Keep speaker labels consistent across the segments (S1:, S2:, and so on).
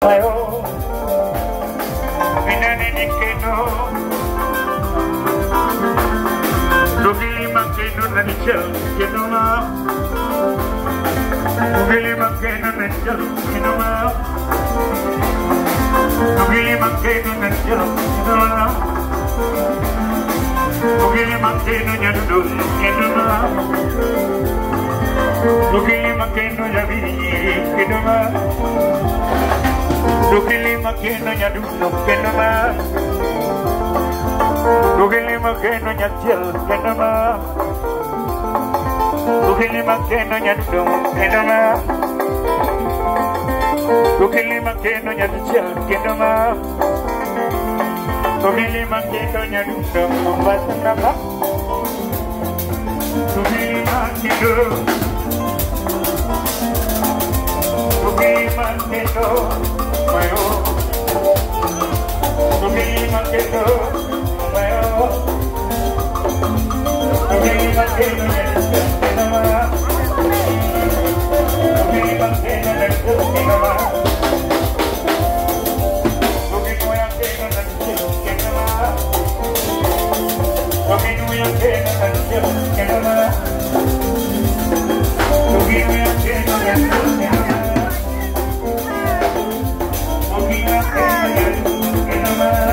S1: Mayo, minani keno, dogili makeno nanichel keno ma, dogili makeno nanichel keno ma, dogili makeno nanichel keno ma, dogili makeno nyadu keno ma, dogili makeno jabi keno ma. Dogili makeno nyadu keno ma, dogili makeno nyachel keno ma, dogili makeno nyadu keno ma, dogili makeno nyachel keno ma, dogili makeno nyadu basna ma, dogili makeno, dogili makeno. Mayo, dogili makeno, mayo, dogili makeno keno ma, dogili makeno keno ma, dogili makeno keno ma, dogili makeno keno ma, dogili makeno keno ma.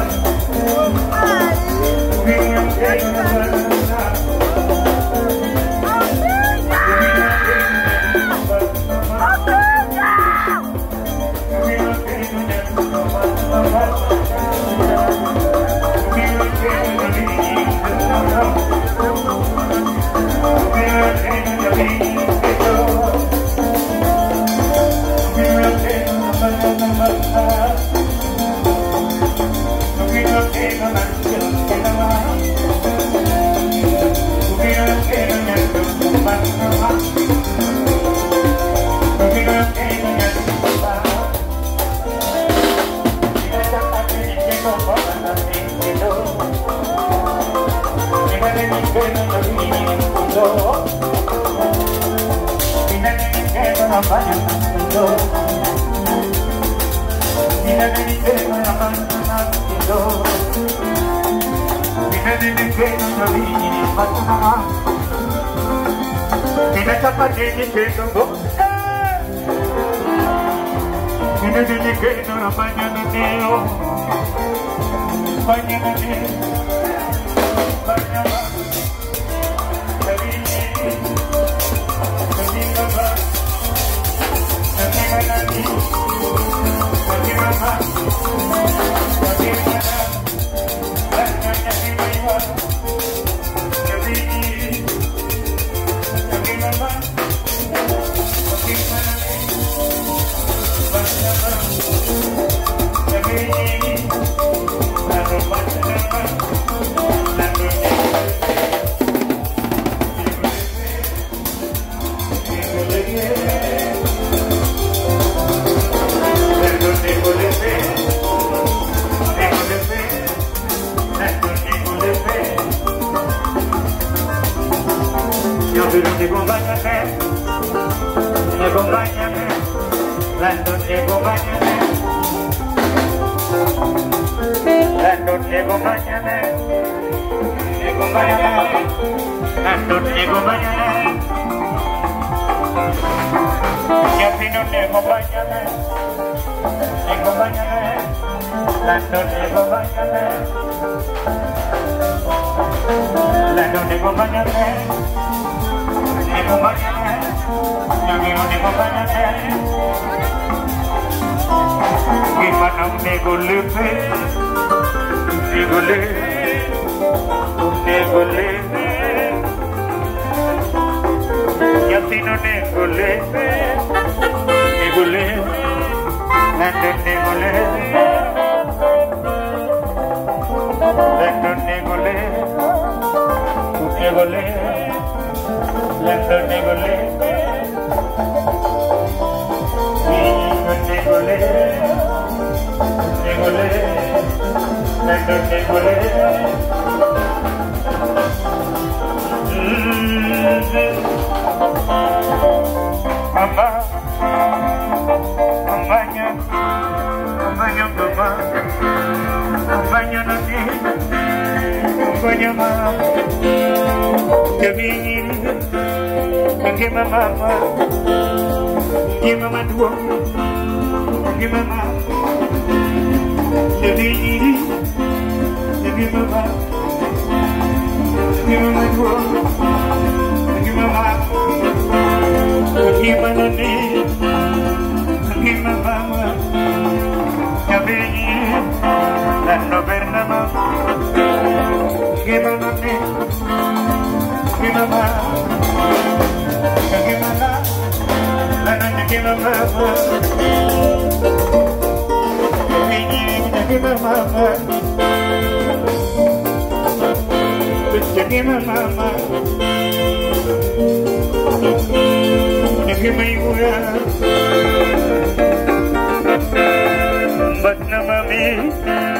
S1: mama, give mama dua, give mama, but no mommy.